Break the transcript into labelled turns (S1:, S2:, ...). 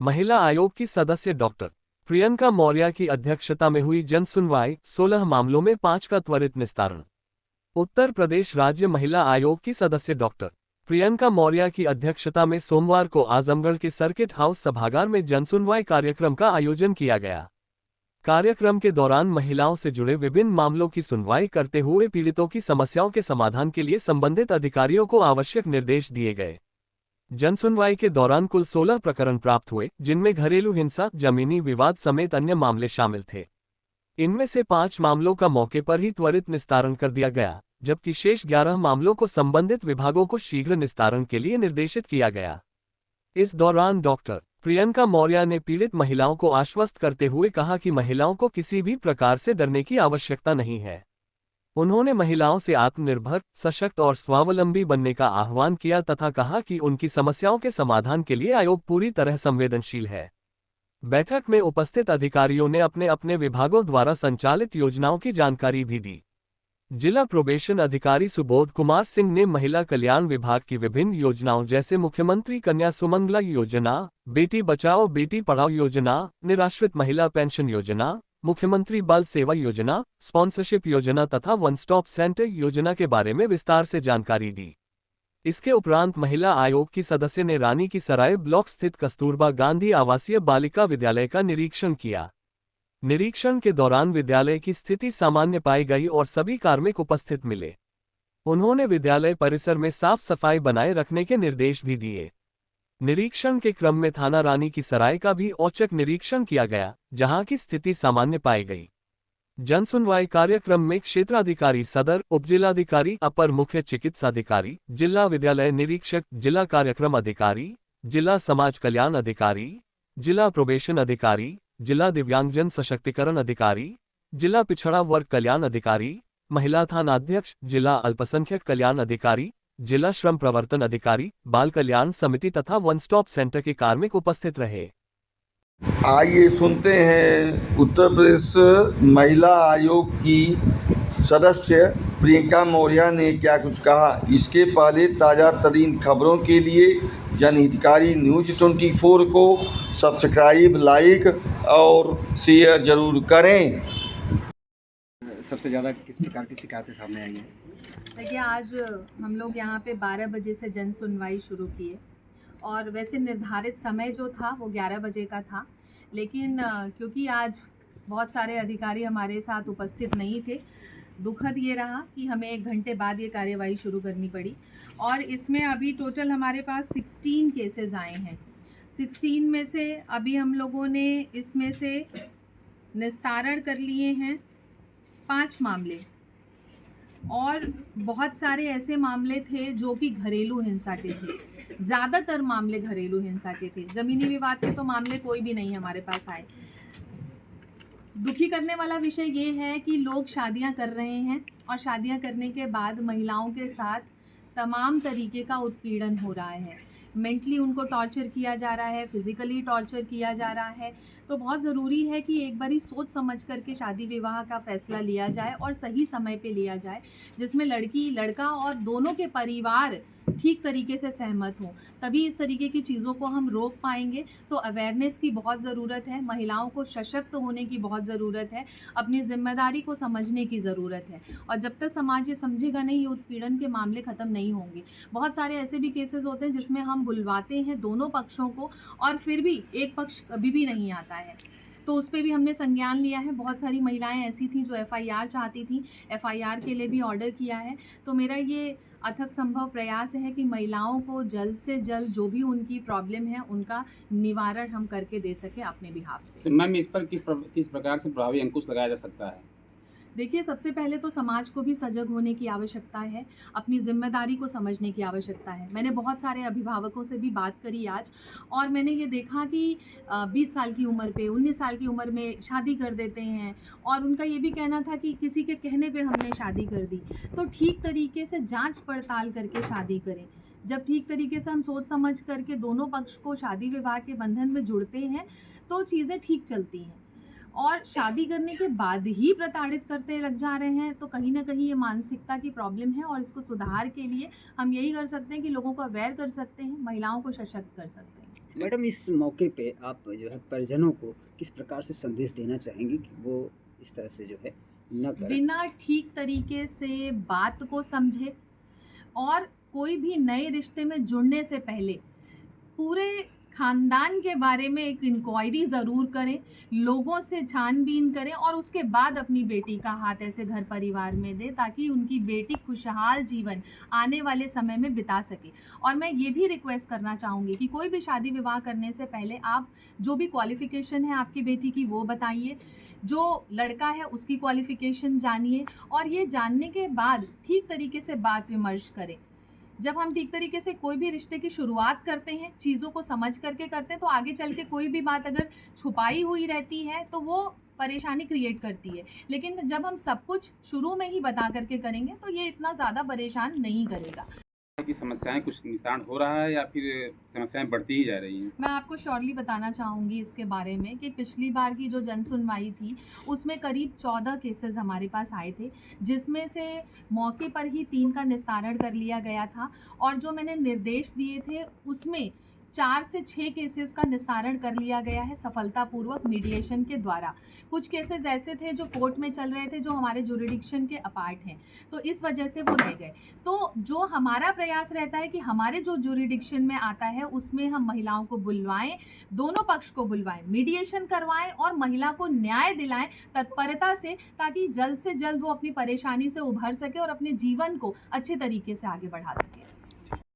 S1: महिला आयोग की सदस्य डॉक्टर प्रियंका मौर्य की अध्यक्षता में हुई जनसुनवाई, 16 मामलों में 5 का त्वरित निस्तारण। उत्तर प्रदेश राज्य महिला आयोग की सदस्य डॉक्टर प्रियंका मौर्य की अध्यक्षता में सोमवार को आजमगढ़ के सर्किट हाउस सभागार में जनसुनवाई कार्यक्रम का आयोजन किया गया। कार्यक्रम के दौरान महिलाओं से जुड़े विभिन्न मामलों की सुनवाई करते हुए पीड़ितों की समस्याओं के समाधान के लिए संबंधित अधिकारियों को आवश्यक निर्देश दिए गए। जनसुनवाई के दौरान कुल 16 प्रकरण प्राप्त हुए, जिनमें घरेलू हिंसा, जमीनी विवाद समेत अन्य मामले शामिल थे। इनमें से 5 मामलों का मौके पर ही त्वरित निस्तारण कर दिया गया, जबकि शेष 11 मामलों को संबंधित विभागों को शीघ्र निस्तारण के लिए निर्देशित किया गया। इस दौरान डॉक्टर प्रियंका मौर्य ने पीड़ित महिलाओं को आश्वस्त करते हुए कहा कि महिलाओं को किसी भी प्रकार से डरने की आवश्यकता नहीं है। उन्होंने महिलाओं से आत्मनिर्भर, सशक्त और स्वावलंबी बनने का आह्वान किया तथा कहा कि उनकी समस्याओं के समाधान के लिए आयोग पूरी तरह संवेदनशील है। बैठक में उपस्थित अधिकारियों ने अपने अपने विभागों द्वारा संचालित योजनाओं की जानकारी भी दी। जिला प्रोबेशन अधिकारी सुबोध कुमार सिंह ने महिला कल्याण विभाग की विभिन्न योजनाओं जैसे मुख्यमंत्री कन्या सुमंगला योजना, बेटी बचाओ बेटी पढ़ाओ योजना, निराश्रित महिला पेंशन योजना, मुख्यमंत्री बाल सेवा योजना, स्पॉन्सरशिप योजना तथा वन स्टॉप सेंटर योजना के बारे में विस्तार से जानकारी दी। इसके उपरांत महिला आयोग की सदस्य ने रानी की सराय ब्लॉक स्थित कस्तूरबा गांधी आवासीय बालिका विद्यालय का निरीक्षण किया। निरीक्षण के दौरान विद्यालय की स्थिति सामान्य पाई गई और सभी कार्मिक उपस्थित मिले। उन्होंने विद्यालय परिसर में साफ सफाई बनाए रखने के निर्देश भी दिए। निरीक्षण के क्रम में थाना रानी की सराय का भी औचक निरीक्षण किया गया, जहां की स्थिति सामान्य पाई गई। जनसुनवाई कार्यक्रम में क्षेत्राधिकारी सदर, उपजिलाधिकारी, अपर मुख्य चिकित्साधिकारी, जिला विद्यालय निरीक्षक, जिला कार्यक्रम अधिकारी, जिला समाज कल्याण अधिकारी, जिला प्रोबेशन अधिकारी, जिला दिव्यांगजन सशक्तिकरण अधिकारी, जिला पिछड़ा वर्ग कल्याण अधिकारी, महिला थानाध्यक्ष, जिला अल्पसंख्यक कल्याण अधिकारी, जिला श्रम प्रवर्तन अधिकारी, बाल कल्याण समिति तथा वन स्टॉप सेंटर के कार्मिक उपस्थित रहे।
S2: आइए सुनते हैं उत्तर प्रदेश महिला आयोग की सदस्य प्रियंका मौर्य ने क्या कुछ कहा। इसके पहले ताज़ा तरीन खबरों के लिए जनहितकारी न्यूज़ 24 को सब्सक्राइब, लाइक और शेयर ज़रूर करें।
S3: सबसे ज़्यादा किस प्रकार की शिकायतें सामने आई हैं?
S4: देखिए, आज हम लोग यहाँ पे 12 बजे से जन सुनवाई शुरू किए और वैसे निर्धारित समय जो था वो 11 बजे का था, लेकिन क्योंकि आज बहुत सारे अधिकारी हमारे साथ उपस्थित नहीं थे, दुखद ये रहा कि हमें 1 घंटे बाद ये कार्यवाही शुरू करनी पड़ी। और इसमें अभी टोटल हमारे पास 16 केसेस आए हैं। 16 में से अभी हम लोगों ने इसमें से निस्तारण कर लिए हैं 5 मामले, और बहुत सारे ऐसे मामले थे जो कि घरेलू हिंसा के थे। ज़्यादातर मामले घरेलू हिंसा के थे। ज़मीनी विवाद के तो मामले कोई भी नहीं हमारे पास आए। दुखी करने वाला विषय ये है कि लोग शादियां कर रहे हैं और शादियां करने के बाद महिलाओं के साथ तमाम तरीके का उत्पीड़न हो रहा है। मेंटली उनको टॉर्चर किया जा रहा है, फिज़िकली टॉर्चर किया जा रहा है। तो बहुत ज़रूरी है कि एक बारी सोच समझ करके शादी विवाह का फ़ैसला लिया जाए और सही समय पे लिया जाए, जिसमें लड़की, लड़का और दोनों के परिवार ठीक तरीके से सहमत हों। तभी इस तरीके की चीज़ों को हम रोक पाएंगे। तो अवेयरनेस की बहुत ज़रूरत है, महिलाओं को सशक्त होने की बहुत ज़रूरत है, अपनी जिम्मेदारी को समझने की ज़रूरत है। और जब तक समाज ये समझेगा नहीं, ये उत्पीड़न के मामले ख़त्म नहीं होंगे। बहुत सारे ऐसे भी केसेस होते हैं जिसमें हम बुलवाते हैं दोनों पक्षों को और फिर भी एक पक्ष कभी भी नहीं आता है, तो उस पर भी हमने संज्ञान लिया है। बहुत सारी महिलाएं ऐसी थीं जो FIR चाहती थीं, FIR के लिए भी ऑर्डर किया है। तो मेरा ये अथक संभव प्रयास है कि महिलाओं को जल्द से जल्द जो भी उनकी प्रॉब्लम है उनका निवारण हम करके दे सकें अपने बिहाफ से।
S3: मैम, इस पर किस प्रकार से प्रभावी अंकुश लगाया जा सकता है?
S4: देखिए, सबसे पहले तो समाज को भी सजग होने की आवश्यकता है, अपनी जिम्मेदारी को समझने की आवश्यकता है। मैंने बहुत सारे अभिभावकों से भी बात करी आज, और मैंने ये देखा कि 20 साल की उम्र पे, 19 साल की उम्र में शादी कर देते हैं, और उनका ये भी कहना था कि किसी के कहने पे हमने शादी कर दी। तो ठीक तरीके से जांच पड़ताल करके शादी करें। जब ठीक तरीके से हम सोच समझ करके दोनों पक्ष को शादी विवाह के बंधन में जुड़ते हैं तो चीज़ें ठीक चलती हैं। और शादी करने के बाद ही प्रताड़ित करते लग जा रहे हैं, तो कहीं ना कहीं ये मानसिकता की प्रॉब्लम है और इसको सुधार के लिए हम यही कर सकते हैं कि लोगों को अवेयर कर सकते हैं, महिलाओं को सशक्त कर सकते हैं।
S3: मैडम, इस मौके पे आप जो है परिजनों को किस प्रकार से संदेश देना चाहेंगी कि वो इस तरह से जो है न करें?
S4: बिना ठीक तरीके से बात को समझे और कोई भी नए रिश्ते में जुड़ने से पहले पूरे खानदान के बारे में एक इंक्वायरी ज़रूर करें, लोगों से छानबीन करें और उसके बाद अपनी बेटी का हाथ ऐसे घर परिवार में दें ताकि उनकी बेटी खुशहाल जीवन आने वाले समय में बिता सके। और मैं ये भी रिक्वेस्ट करना चाहूँगी कि कोई भी शादी विवाह करने से पहले आप जो भी क्वालिफ़िकेशन है आपकी बेटी की वो बताइए, जो लड़का है उसकी क्वालिफ़िकेशन जानिए और ये जानने के बाद ठीक तरीके से बात विमर्श करें। जब हम ठीक तरीके से कोई भी रिश्ते की शुरुआत करते हैं, चीज़ों को समझ करके करते हैं, तो आगे चल के कोई भी बात अगर छुपाई हुई रहती है तो वो परेशानी क्रिएट करती है। लेकिन जब हम सब कुछ शुरू में ही बता करके करेंगे तो ये इतना ज़्यादा परेशान नहीं करेगा।
S5: की समस्याएं कुछ निस्तारण हो रहा है या फिर समस्याएं बढ़ती ही जा रही हैं?
S4: मैं आपको शॉर्टली बताना चाहूँगी इसके बारे में कि पिछली बार की जो जन सुनवाई थी उसमें करीब 14 केसेस हमारे पास आए थे, जिसमें से मौके पर ही 3 का निस्तारण कर लिया गया था और जो मैंने निर्देश दिए थे उसमें 4 से 6 केसेस का निस्तारण कर लिया गया है सफलतापूर्वक मीडिएशन के द्वारा। कुछ केसेस ऐसे थे जो कोर्ट में चल रहे थे जो हमारे जुरिडिक्शन के अपार्ट हैं, तो इस वजह से वो रह गए। तो जो हमारा प्रयास रहता है कि हमारे जो जुरिडिक्शन में आता है उसमें हम महिलाओं को बुलवाएं, दोनों पक्ष को बुलवाएं, मीडिएशन करवाएं और महिला को न्याय दिलाएं तत्परता से, ताकि जल्द से जल्द वो अपनी परेशानी से उभर सके और अपने जीवन को अच्छे तरीके से आगे बढ़ा सके।